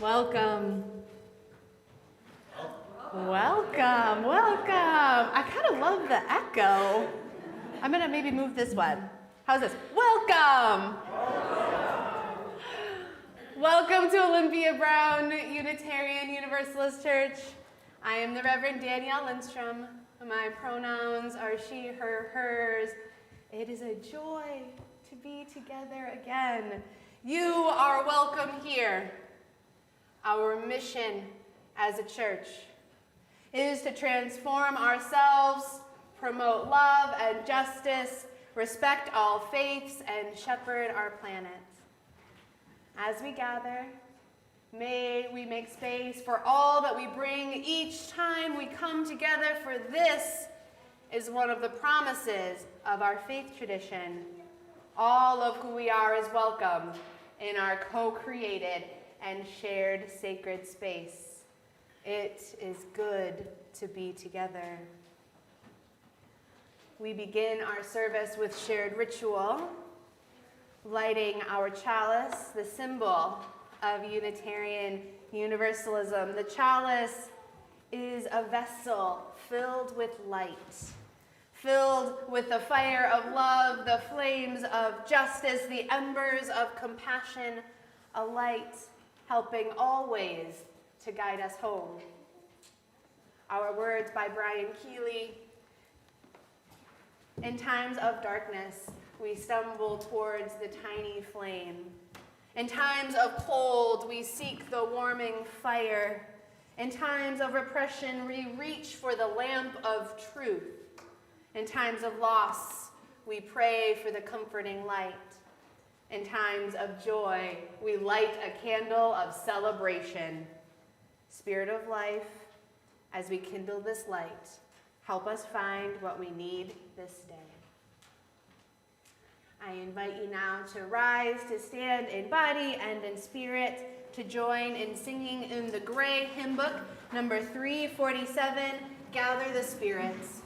Welcome. Welcome, welcome. I kind of love the echo. I'm gonna maybe move this one. How's this? Welcome. Welcome to Olympia Brown Unitarian Universalist Church. I am the Reverend Danielle Lindstrom. My pronouns are she, her, hers. It is a joy to be together again. You are welcome here. Our mission as a church is to transform ourselves, promote love and justice, respect all faiths, and shepherd our planet. As we gather, may we make space for all that we bring each time we come together, for this is one of the promises of our faith tradition. All of who we are is welcome in our co-created and shared sacred space. It is good to be together. We begin our service with shared ritual, lighting our chalice, the symbol of Unitarian Universalism. The chalice is a vessel filled with light, filled with the fire of love, the flames of justice, the embers of compassion, a light helping always to guide us home. Our words by Brian Keeley. In times of darkness, we stumble towards the tiny flame. In times of cold, we seek the warming fire. In times of repression, we reach for the lamp of truth. In times of loss, we pray for the comforting light. In times of joy, we light a candle of celebration. Spirit of life, as we kindle this light, help us find what we need this day. I invite you now to rise, to stand in body and in spirit, to join in singing in the gray hymn book, number 347, Gather the Spirits.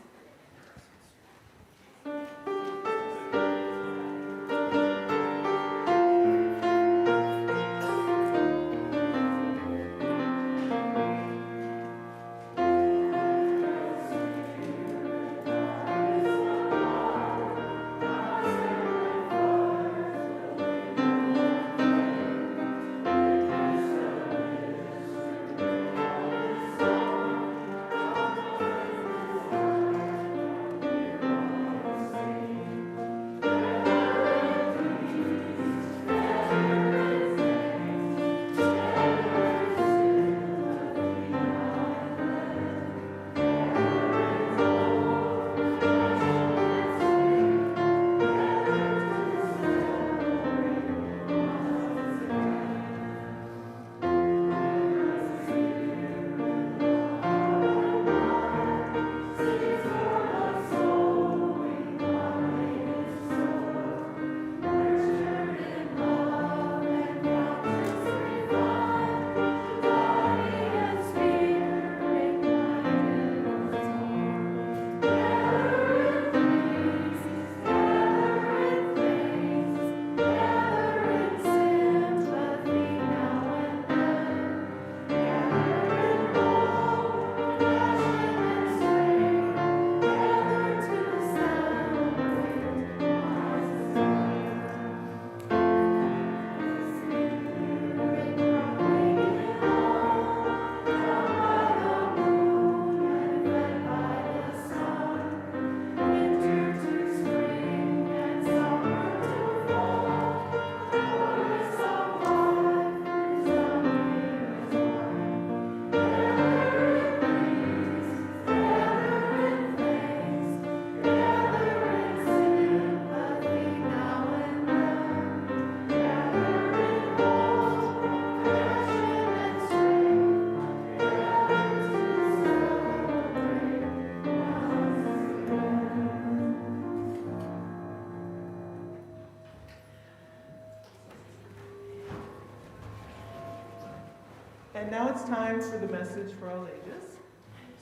And now it's time for the message for all ages.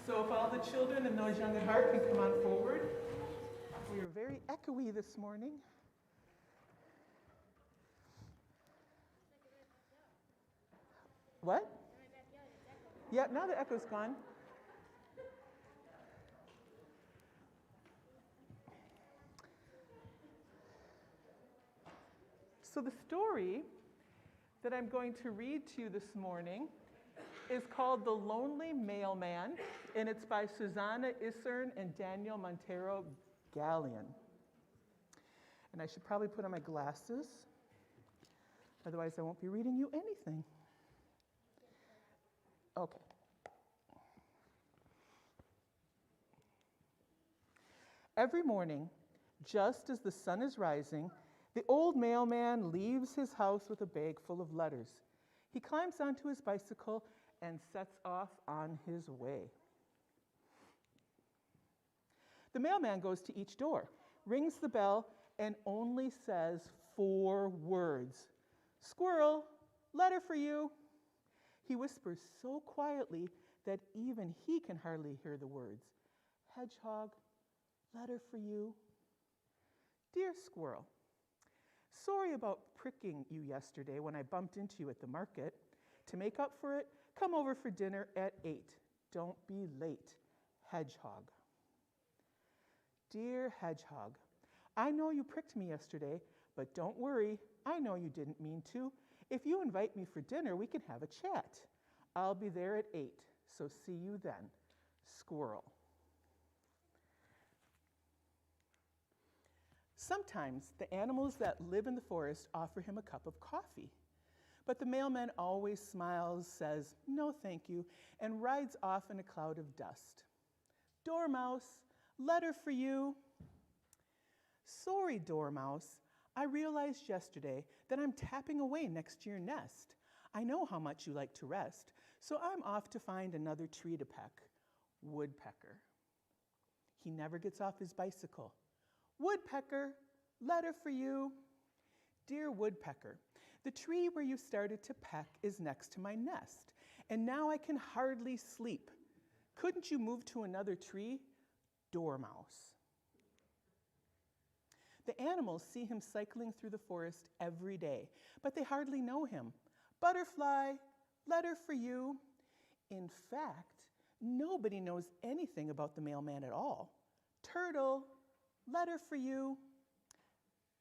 So if all the children and those young at heart can come on forward. We are very echoey this morning. What? Yeah, now the echo's gone. So the story that I'm going to read to you this morning is called The Lonely Mailman, and it's by Susanna Isern and Danielle Montero Gallion. And I should probably put on my glasses, otherwise I won't be reading you anything. Okay. Every morning, just as the sun is rising, the old mailman leaves his house with a bag full of letters. He climbs onto his bicycle and sets off on his way. The mailman goes to each door, rings the bell, and only says 4 words. "Squirrel, letter for you." He whispers so quietly that even he can hardly hear the words. "Hedgehog, letter for you." "Dear Squirrel, sorry about pricking you yesterday when I bumped into you at the market. To make up for it, come over for dinner at 8. Don't be late. Hedgehog." "Dear Hedgehog, I know you pricked me yesterday, but don't worry, I know you didn't mean to. If you invite me for dinner, we can have a chat. I'll be there at 8, so see you then. Squirrel." Sometimes the animals that live in the forest offer him a cup of coffee. But the mailman always smiles, says, "No, thank you," and rides off in a cloud of dust. "Dormouse, letter for you." "Sorry, Dormouse. I realized yesterday that I'm tapping away next to your nest. I know how much you like to rest, so I'm off to find another tree to peck. Woodpecker." He never gets off his bicycle. "Woodpecker, letter for you." "Dear Woodpecker, the tree where you started to peck is next to my nest, and now I can hardly sleep. Couldn't you move to another tree? Dormouse." The animals see him cycling through the forest every day, but they hardly know him. "Butterfly, letter for you." In fact, nobody knows anything about the mailman at all. "Turtle, letter for you."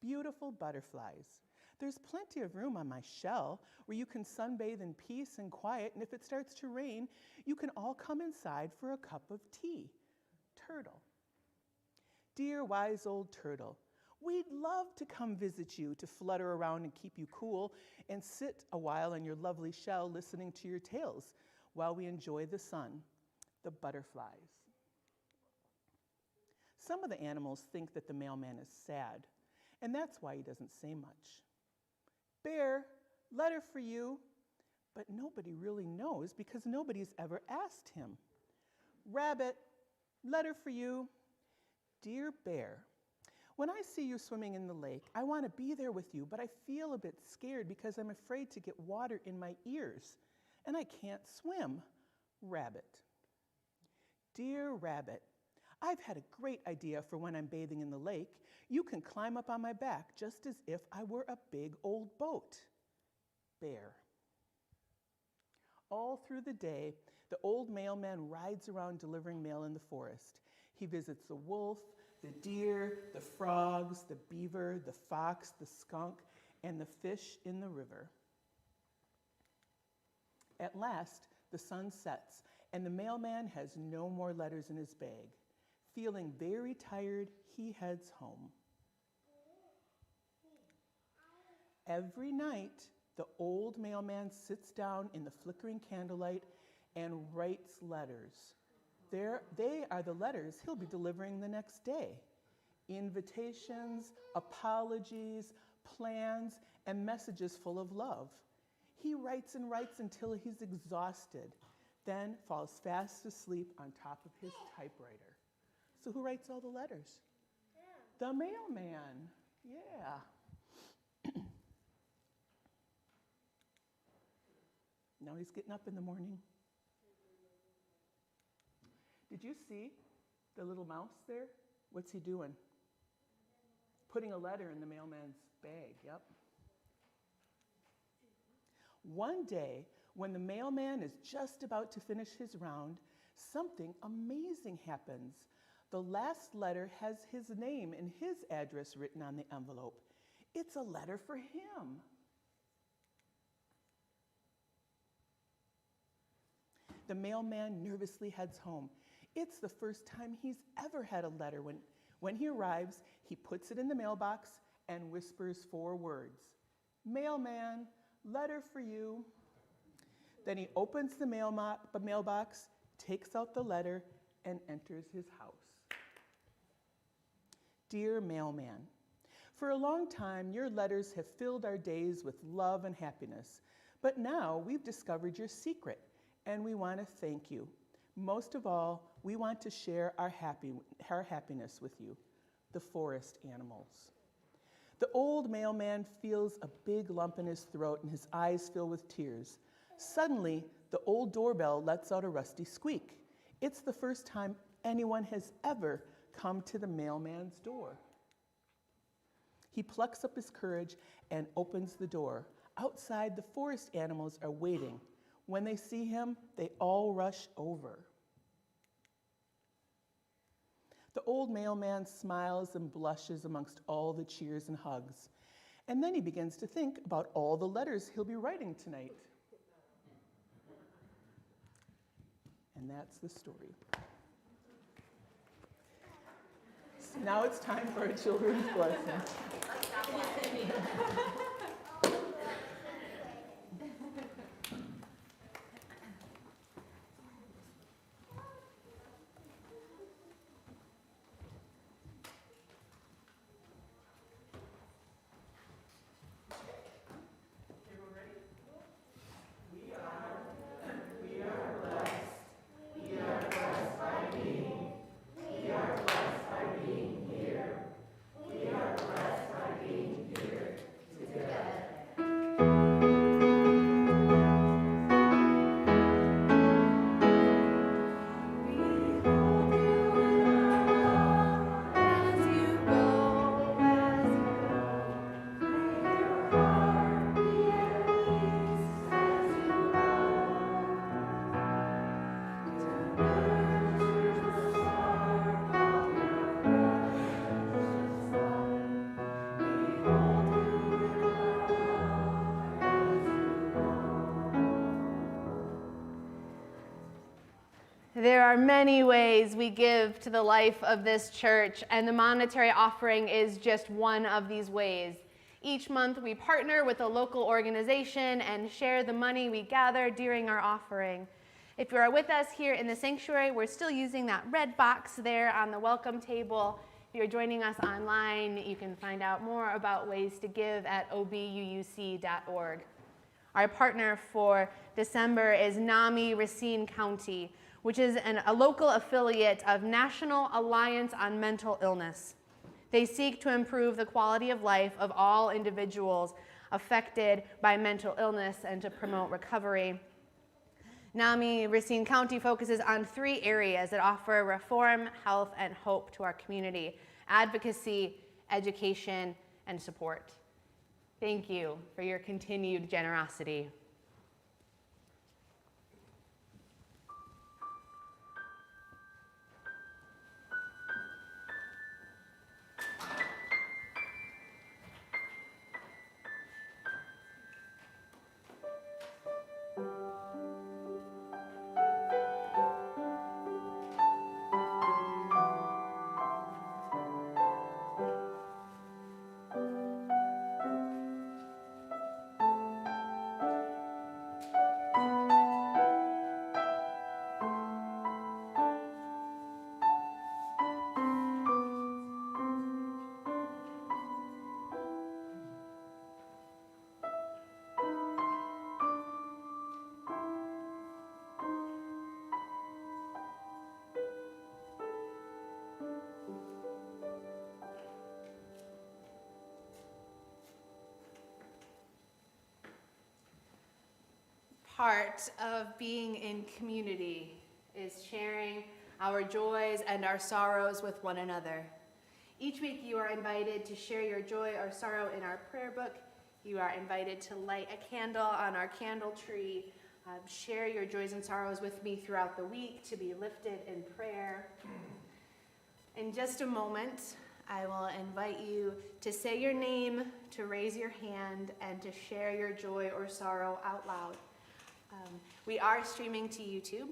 Beautiful butterflies. There's plenty of room on my shell where you can sunbathe in peace and quiet, and if it starts to rain, you can all come inside for a cup of tea. Turtle. "Dear wise old turtle, we'd love to come visit you to flutter around and keep you cool and sit a while in your lovely shell listening to your tales while we enjoy the sun." The butterflies. Some of the animals think that the mailman is sad, and that's why he doesn't say much. "Bear, letter for you." But nobody really knows because nobody's ever asked him. "Rabbit, letter for you." "Dear Bear, when I see you swimming in the lake, I want to be there with you, but I feel a bit scared because I'm afraid to get water in my ears, and I can't swim." Rabbit. "Dear Rabbit, I've had a great idea for when I'm bathing in the lake. You can climb up on my back just as if I were a big old boat." Bear. All through the day, the old mailman rides around delivering mail in the forest. He visits the wolf, the deer, the frogs, the beaver, the fox, the skunk, and the fish in the river. At last, the sun sets, and the mailman has no more letters in his bag. Feeling very tired, he heads home. Every night, the old mailman sits down in the flickering candlelight and writes letters. They are the letters he'll be delivering the next day. Invitations, apologies, plans, and messages full of love. He writes and writes until he's exhausted, then falls fast asleep on top of his typewriter. So who writes all the letters? The mailman. Yeah. Now he's getting up in the morning. Did you see the little mouse there? What's he doing? Putting a letter in the mailman's bag, yep. One day, When the mailman is just about to finish his round, something amazing happens. The last letter has his name and his address written on the envelope. It's a letter for him. The mailman nervously heads home. It's the first time he's ever had a letter. When he arrives, he puts it in the mailbox and whispers 4 words. Mailman, letter for you. Then he opens the mailbox, takes out the letter, and enters his house. Dear mailman, for a long time, your letters have filled our days with love and happiness. But now we've discovered your secret, and we want to thank you. Most of all, we want to share our happiness with you, the forest animals. The old mailman feels a big lump in his throat and his eyes fill with tears. Suddenly, the old doorbell lets out a rusty squeak. It's the first time anyone has ever come to the mailman's door. He plucks up his courage and opens the door. Outside, the forest animals are waiting. When they see him, they all rush over. The old mailman smiles and blushes amongst all the cheers and hugs. And then he begins to think about all the letters he'll be writing tonight. And that's the story. So now it's time for a children's blessing. There are many ways we give to the life of this church, and the monetary offering is just one of these ways. Each month we partner with a local organization and share the money we gather during our offering. If you are with us here in the sanctuary, we're still using that red box there on the welcome table. If you're joining us online, you can find out more about ways to give at OBUUC.org. Our partner for December is NAMI Racine County, which is a local affiliate of National Alliance on Mental Illness. They seek to improve the quality of life of all individuals affected by mental illness and to promote recovery. NAMI Racine County focuses on 3 areas that offer reform, health, and hope to our community: advocacy, education, and support. Thank you for your continued generosity. Part of being in community is sharing our joys and our sorrows with one another. Each week you are invited to share your joy or sorrow in our prayer book. You are invited to light a candle on our candle tree. Share your joys and sorrows with me throughout the week to be lifted in prayer. In just a moment, I will invite you to say your name, to raise your hand, and to share your joy or sorrow out loud. We are streaming to YouTube,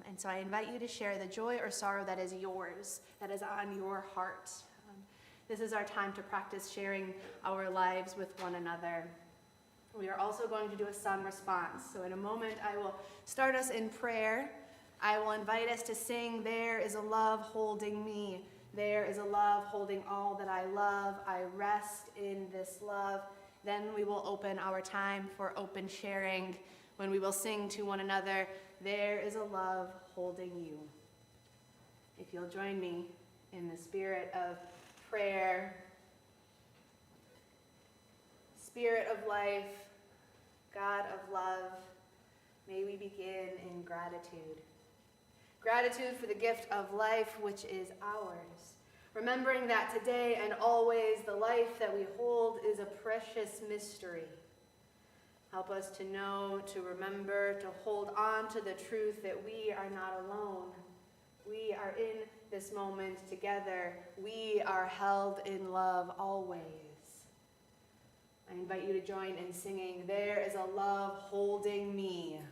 and so I invite you to share the joy or sorrow that is yours, that is on your heart. This is our time to practice sharing our lives with one another. We are also going to do a song response. So in a moment, I will start us in prayer. I will invite us to sing, "There is a love holding me. There is a love holding all that I love. I rest in this love." Then we will open our time for open sharing when we will sing to one another, "There is a love holding you." If you'll join me in the spirit of prayer, Spirit of life, God of love, may we begin in gratitude. Gratitude for the gift of life which is ours. Remembering that today and always the life that we hold is a precious mystery. Help us to know, to remember, to hold on to the truth that we are not alone. We are in this moment together. We are held in love always. I invite you to join in singing, "There is a love holding me."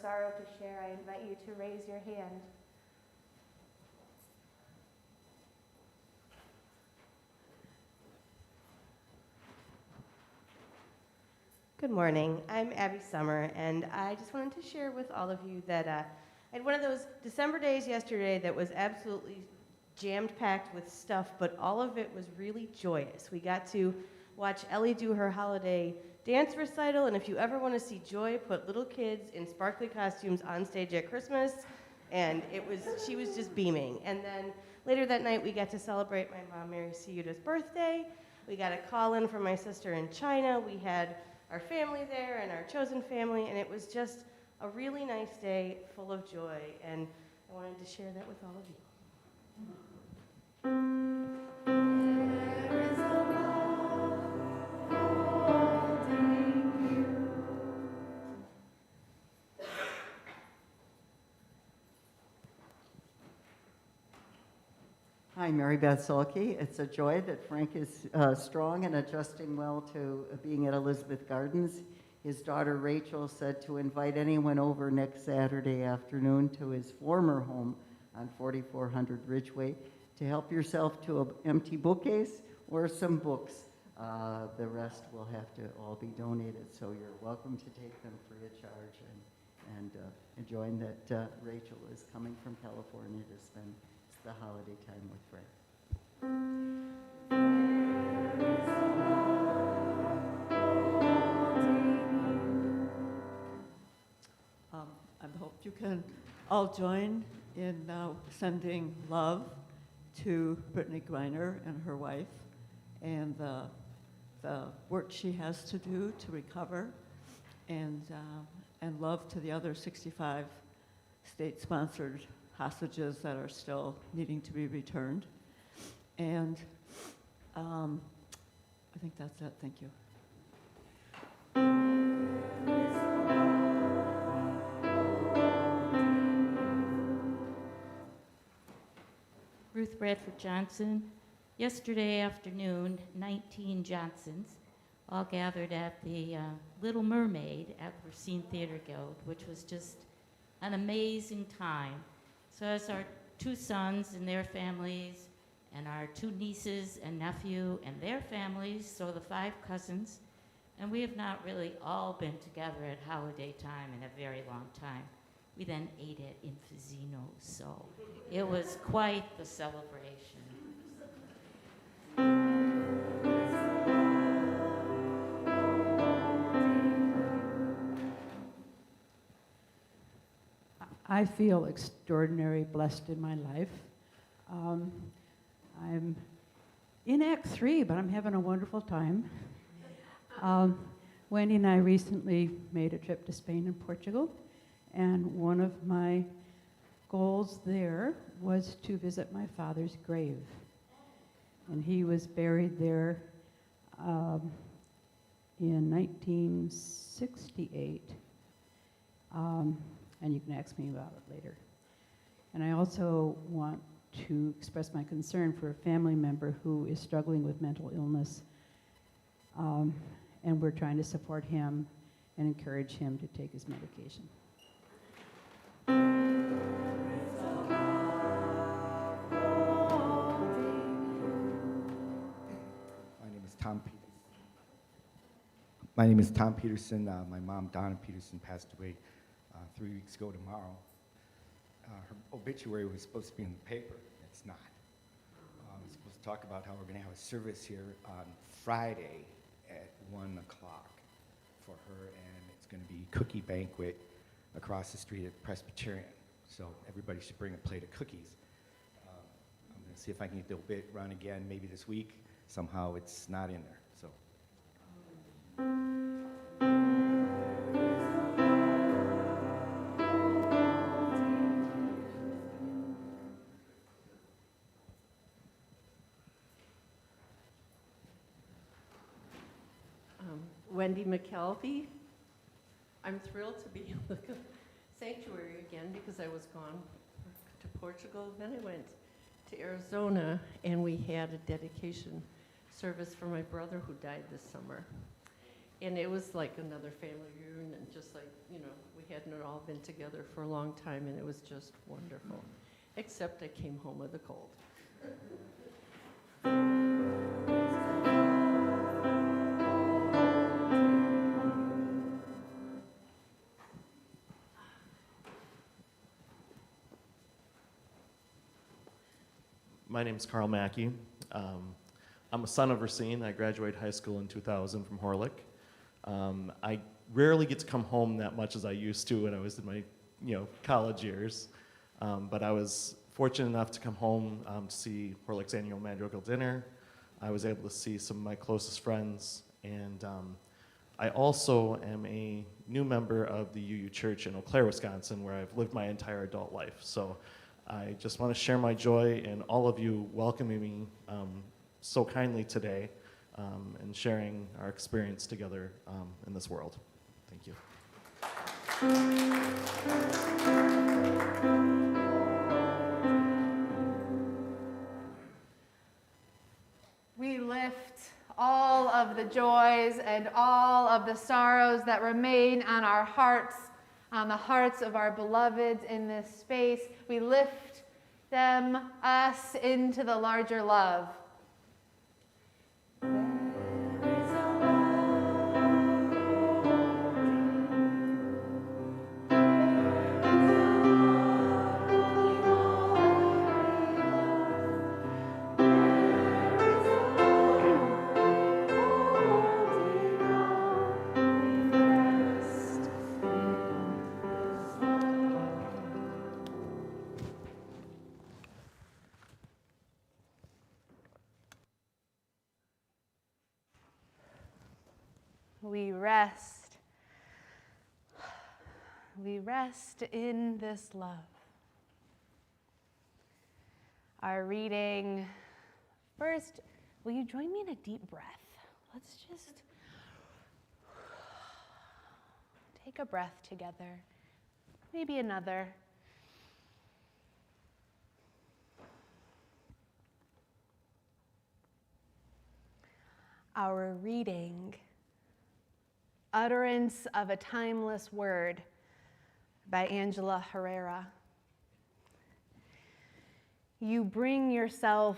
Sorrow to share, I invite you to raise your hand. Good morning. I'm Abby Summer, and I just wanted to share with all of you that I had one of those December days yesterday that was absolutely jammed-packed with stuff, but all of it was really joyous. We got to watch Ellie do her holiday dance recital, and if you ever want to see joy, put little kids in sparkly costumes on stage at Christmas, and she was just beaming. And then later that night, we got to celebrate my mom, Mary Ciuta's birthday. We got a call in from my sister in China. We had our family there and our chosen family, and it was just a really nice day full of joy, and I wanted to share that with all of you. Hi, Mary Beth Sulke. It's a joy that Frank is strong and adjusting well to being at Elizabeth Gardens. His daughter Rachel said to invite anyone over next Saturday afternoon to his former home on 4400 Ridgeway to help yourself to an empty bookcase or some books. The rest will have to all be donated, so you're welcome to take them free of charge and enjoying that Rachel is coming from California to spend the holiday time with Frank. I hope you can all join in sending love to Brittany Griner and her wife and the work she has to do to recover, and love to the other 65 state-sponsored hostages that are still needing to be returned. And I think that's it. Thank you. Ruth Bradford Johnson. Yesterday afternoon, 19 Johnsons all gathered at the Little Mermaid at the Racine Theater Guild, which was just an amazing time. So as our 2 sons and their families, and our 2 nieces and nephew and their families, so the 5 cousins, and we have not really all been together at holiday time in a very long time. We then ate at Infazino, so it was quite the celebration. I feel extraordinarily blessed in my life. I'm in Act 3, but I'm having a wonderful time. Wendy and I recently made a trip to Spain and Portugal, and one of my goals there was to visit my father's grave. And he was buried there in 1968. And you can ask me about it later. And I also want to express my concern for a family member who is struggling with mental illness. And we're trying to support him and encourage him to take his medication. My name is Tom Peterson. My mom, Donna Peterson, passed away 3 weeks ago tomorrow. Her obituary was supposed to be in the paper. It's not. We're supposed to talk about how we're going to have a service here on Friday at 1 o'clock for her, and it's going to be cookie banquet across the street at Presbyterian. So everybody should bring a plate of cookies. I'm going to see if I can get the bit run again maybe this week. Somehow it's not in there. So. Wendy McKelvey. I'm thrilled to be in the sanctuary again because I was gone to Portugal. Then I went to Arizona and we had a dedication service for my brother who died this summer. And it was like another family reunion, just like, you know, we hadn't all been together for a long time and it was just wonderful. Except I came home with a cold. My name is Carl Mackey. I'm a son of Racine. I graduated high school in 2000 from Horlick. I rarely get to come home that much as I used to when I was in my college years. But I was fortunate enough to come home to see Horlick's annual Madrigal dinner. I was able to see some of my closest friends. And I also am a new member of the UU Church in Eau Claire, Wisconsin, where I've lived my entire adult life. So I just want to share my joy in all of you welcoming me so kindly today and sharing our experience together in this world. Thank you. We lift all of the joys and all of the sorrows that remain on our hearts, on the hearts of our beloveds in this space. We lift them, us, into the larger love. We rest in this love. Our reading, first, will you join me in a deep breath? Let's just take a breath together, maybe another. Our reading, Utterance of a Timeless Word by Angela Herrera. You bring yourself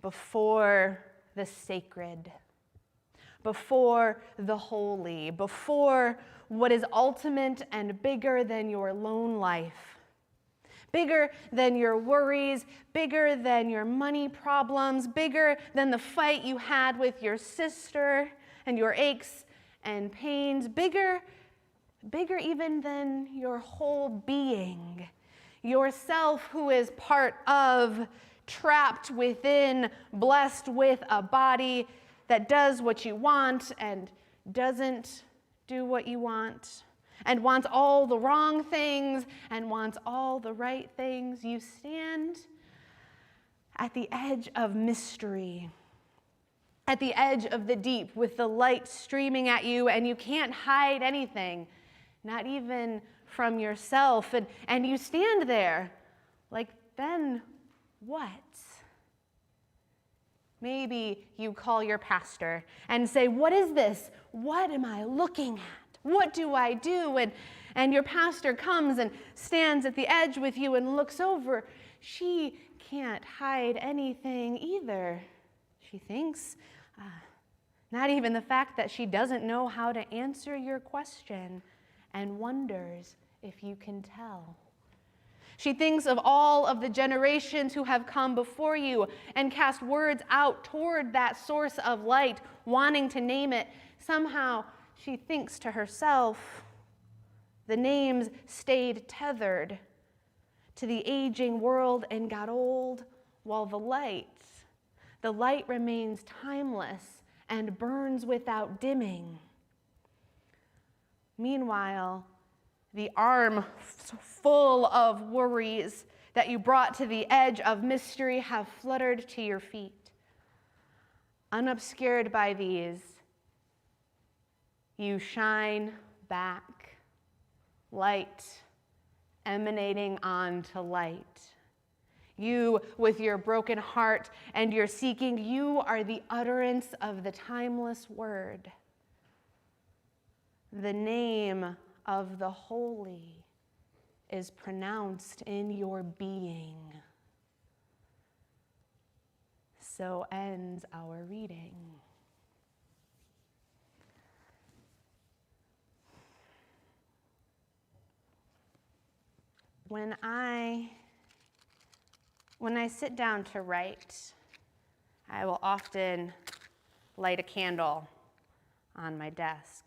before the sacred, before the holy, before what is ultimate and bigger than your lone life, bigger than your worries, bigger than your money problems, bigger than the fight you had with your sister and your aches and pains, bigger bigger even than your whole being, yourself who is part of, trapped within, blessed with a body that does what you want and doesn't do what you want, and wants all the wrong things and wants all the right things. You stand at the edge of mystery, at the edge of the deep with the light streaming at you, and you can't hide anything, not even from yourself. And you stand there like, then what? Maybe you call your pastor and say, what is this? What am I looking at? What do I do? And your pastor comes and stands at the edge with you and looks over. She can't hide anything either, she thinks. Not even the fact that she doesn't know how to answer your question and wonders if you can tell. She thinks of all of the generations who have come before you and cast words out toward that source of light, wanting to name it. Somehow she thinks to herself, the names stayed tethered to the aging world and got old, while the light remains timeless and burns without dimming. Meanwhile, the arm full of worries that you brought to the edge of mystery have fluttered to your feet. Unobscured by these, you shine back, light emanating onto light. You, with your broken heart and your seeking, you are the utterance of the timeless word. The name of the holy is pronounced in your being. So ends our reading. When I sit down to write, I will often light a candle on my desk.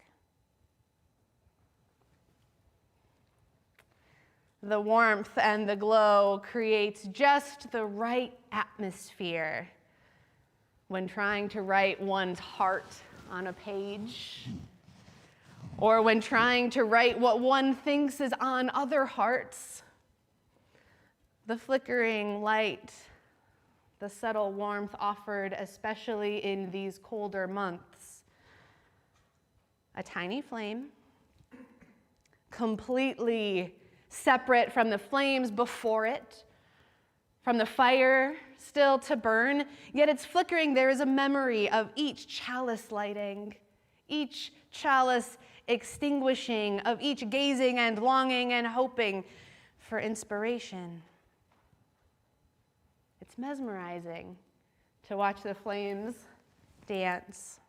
The warmth and the glow creates just the right atmosphere when trying to write one's heart on a page, or when trying to write what one thinks is on other hearts. The flickering light, the subtle warmth offered, especially in these colder months. A tiny flame, completely separate from the flames before it, from the fire still to burn, yet its flickering, there is a memory of each chalice lighting, each chalice extinguishing, of each gazing and longing and hoping for inspiration. It's mesmerizing to watch the flames dance.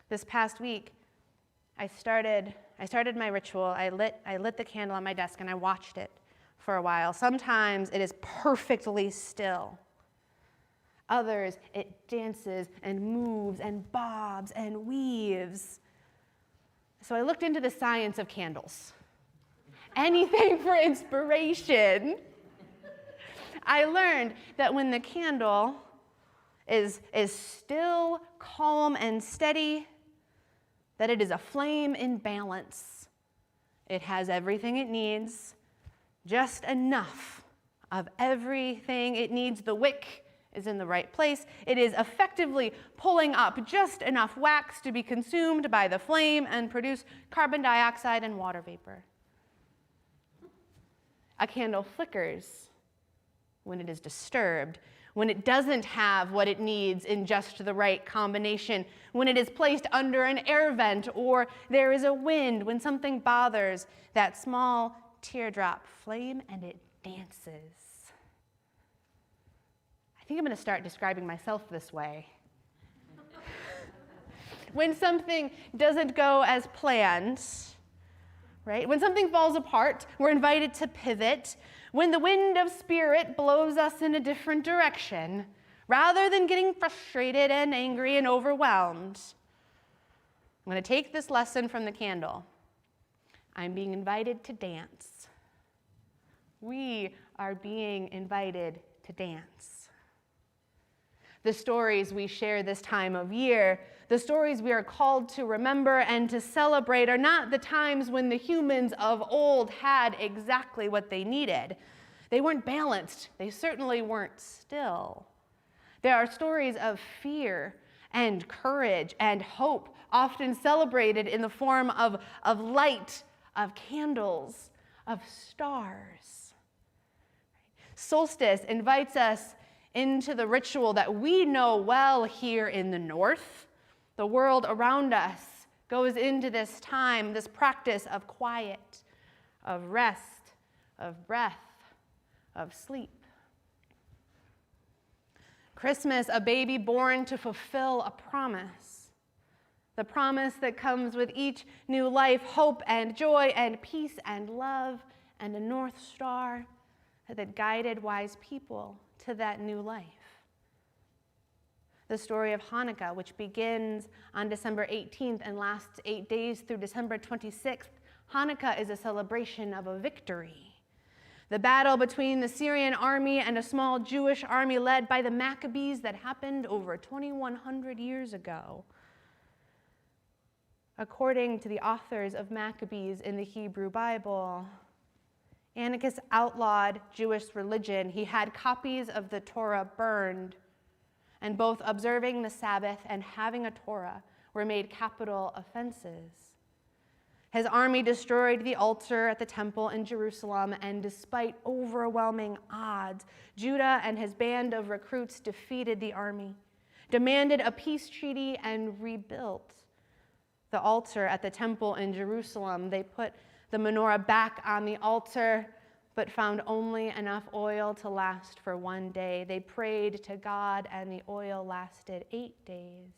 This past week, I started my ritual. I lit the candle on my desk and I watched it for a while. Sometimes it is perfectly still. Others, it dances and moves and bobs and weaves. So I looked into the science of candles. Anything for inspiration. I learned that when the candle is still, calm, and steady, that it is a flame in balance. It has everything it needs, just enough of everything it needs. The wick is in the right place. It is effectively pulling up just enough wax to be consumed by the flame and produce carbon dioxide and water vapor. A candle flickers when it is disturbed, when it doesn't have what it needs in just the right combination, when it is placed under an air vent or there is a wind, when something bothers that small teardrop flame and it dances. I think I'm going to start describing myself this way. When something doesn't go as planned, right? When something falls apart, we're invited to pivot. When the wind of spirit blows us in a different direction, rather than getting frustrated and angry and overwhelmed, I'm going to take this lesson from the candle. I'm being invited to dance. We are being invited to dance. The stories we share this time of year, the stories we are called to remember and to celebrate, are not the times when the humans of old had exactly what they needed. They weren't balanced. They certainly weren't still. There are stories of fear and courage and hope, often celebrated in the form of light, of candles, of stars. Solstice invites us into the ritual that we know well here in the north. The world around us goes into this time, this practice of quiet, of rest, of breath, of sleep. Christmas, a baby born to fulfill a promise. The promise that comes with each new life, hope and joy and peace and love and a North Star that guided wise people to that new life. The story of Hanukkah, which begins on December 18th and lasts 8 days through December 26th. Hanukkah is a celebration of a victory. The battle between the Syrian army and a small Jewish army led by the Maccabees that happened over 2,100 years ago. According to the authors of Maccabees in the Hebrew Bible, Antiochus outlawed Jewish religion. He had copies of the Torah burned, and both observing the Sabbath and having a Torah were made capital offenses. His army destroyed the altar at the temple in Jerusalem, and despite overwhelming odds, Judah and his band of recruits defeated the army, demanded a peace treaty, and rebuilt the altar at the temple in Jerusalem. They put the menorah back on the altar, but found only enough oil to last for 1 day. They prayed to God, and the oil lasted 8 days.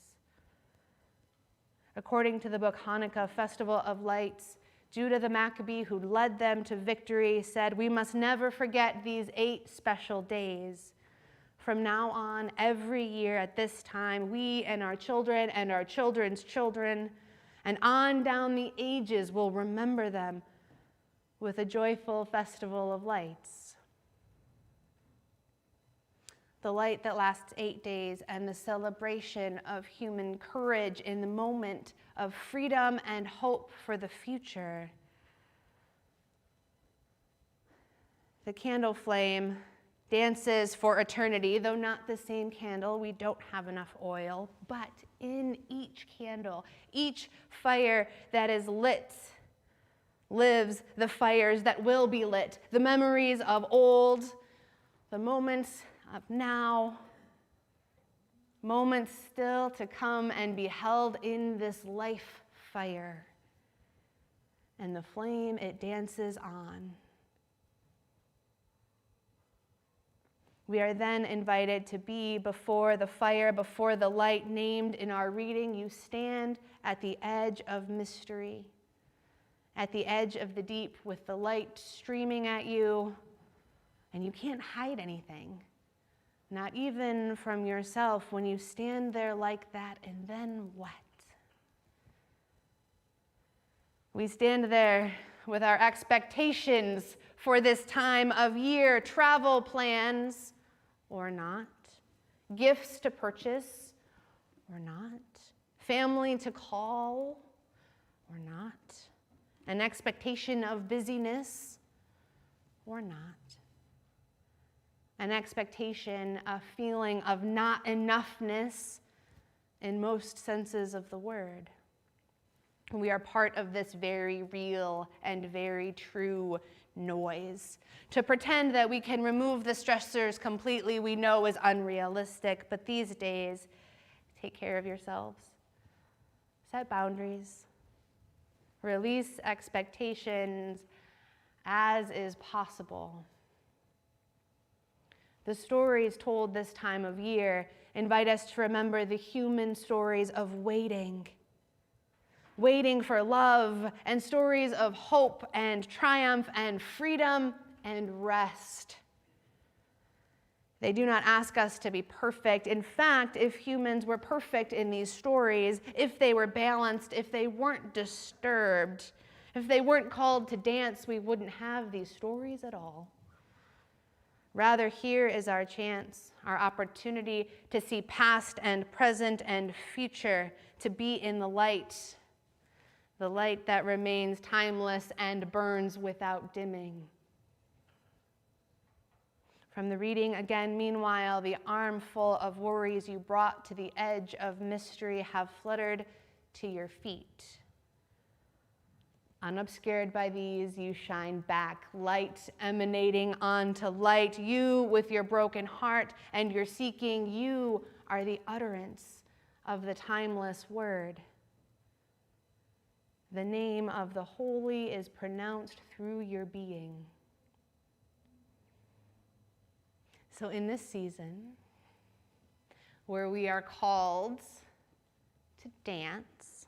According to the book Hanukkah, Festival of Lights, Judah the Maccabee, who led them to victory, said, "We must never forget these 8 special days. From now on, every year at this time, we and our children and our children's children, and on down the ages will remember them with a joyful festival of lights." The light that lasts 8 days and the celebration of human courage in the moment of freedom and hope for the future. The candle flame dances for eternity, though not the same candle. We don't have enough oil, but in each candle, each fire that is lit, lives the fires that will be lit, the memories of old, the moments of now, moments still to come and be held in this life fire. And the flame, it dances on. We are then invited to be before the fire, before the light named in our reading. You stand at the edge of mystery, at the edge of the deep with the light streaming at you, and you can't hide anything, not even from yourself when you stand there like that. And then what? We stand there with our expectations for this time of year, travel plans or not, gifts to purchase or not, family to call or not, an expectation of busyness or not, an expectation, a feeling of not enoughness in most senses of the word. We are part of this very real and very true noise. To pretend that we can remove the stressors completely, we know is unrealistic, but these days, take care of yourselves. Set boundaries. Release expectations as is possible. The stories told this time of year invite us to remember the human stories of waiting for love, and stories of hope and triumph and freedom and rest. They do not ask us to be perfect. In fact, if humans were perfect in these stories, if they were balanced, if they weren't disturbed, if they weren't called to dance, we wouldn't have these stories at all. Rather, here is our chance, our opportunity to see past and present and future, to be in the light that remains timeless and burns without dimming. From the reading again, meanwhile, the armful of worries you brought to the edge of mystery have fluttered to your feet. Unobscured by these, you shine back, light emanating onto light. You, with your broken heart and your seeking, you are the utterance of the timeless word. The name of the holy is pronounced through your being. So in this season, where we are called to dance,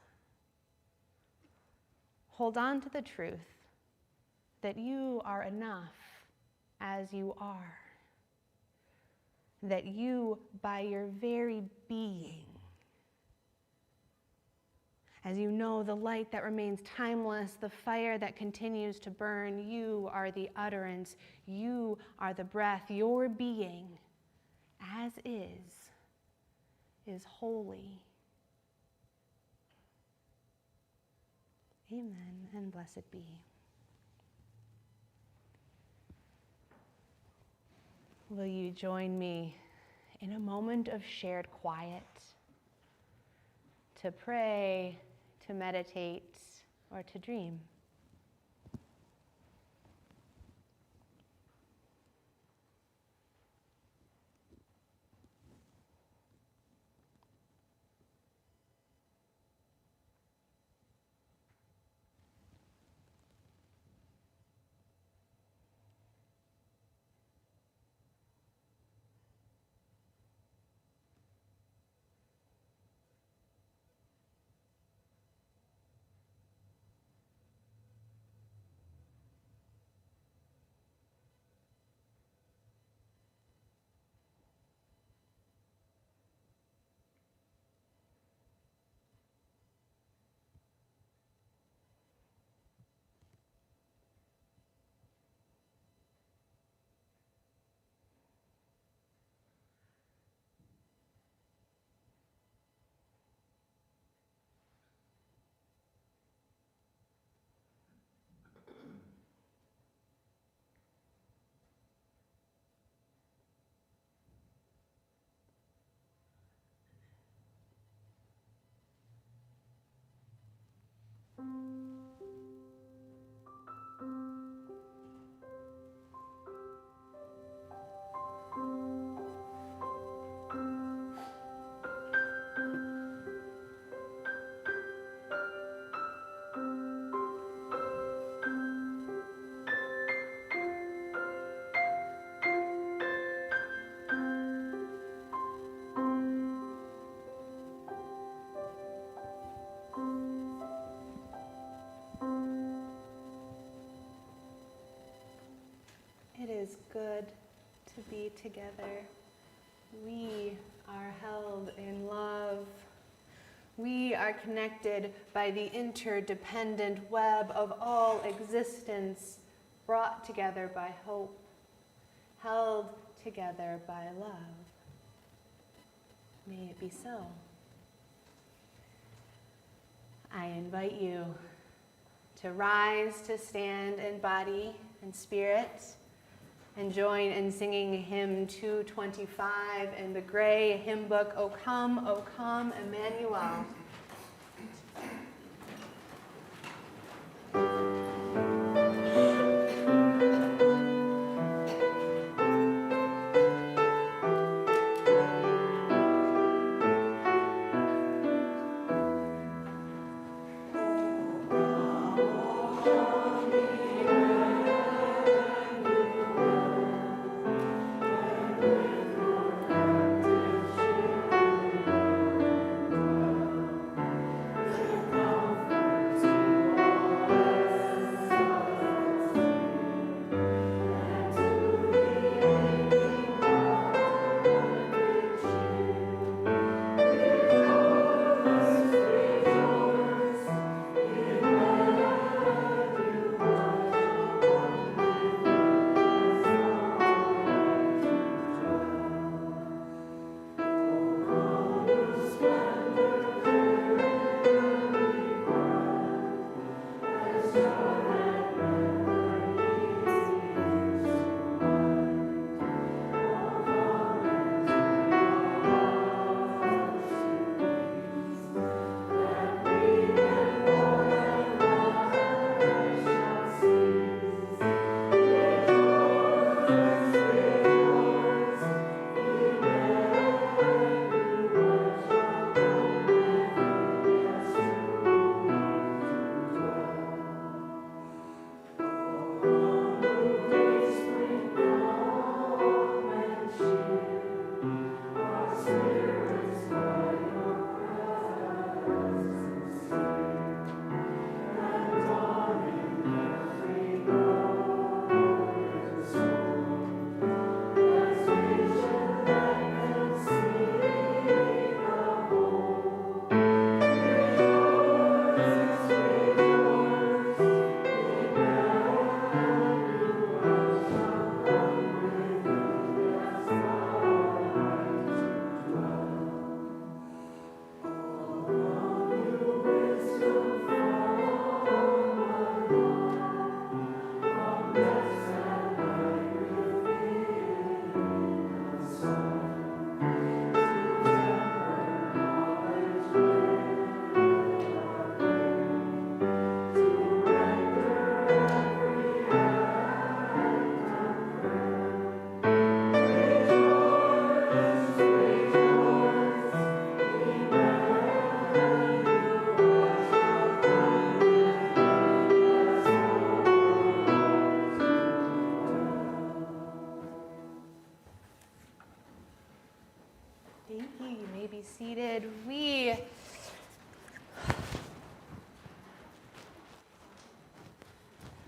hold on to the truth that you are enough as you are. That you, by your very being, as you know the light that remains timeless, the fire that continues to burn, you are the utterance, you are the breath. Your being, as is holy. Amen, and blessed be. Will you join me in a moment of shared quiet to pray, to meditate, or to dream? It is good to be together. We are held in love. We are connected by the interdependent web of all existence, brought together by hope, held together by love. May it be so. I invite you to rise, to stand in body and spirit, and join in singing hymn 225 in the gray hymn book, O come, Emmanuel.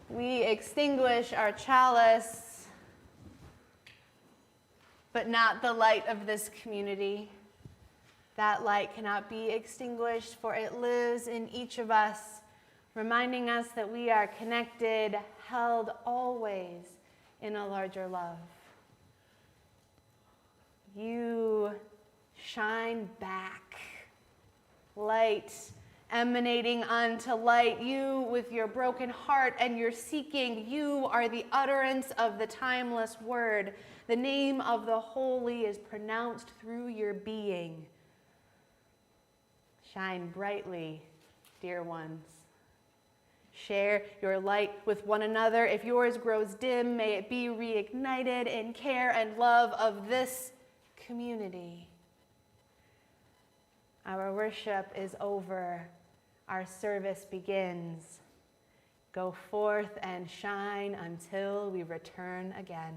We extinguish our chalice, but not the light of this community. That light cannot be extinguished, for it lives in each of us, reminding us that we are connected, held always in a larger love. You shine back, light emanating unto light. You with your broken heart and your seeking, you are the utterance of the timeless word. The name of the holy is pronounced through your being. Shine brightly, dear ones. Share your light with one another. If yours grows dim, may it be reignited in care and love of this community. Our worship is over. Our service begins. Go forth and shine until we return again.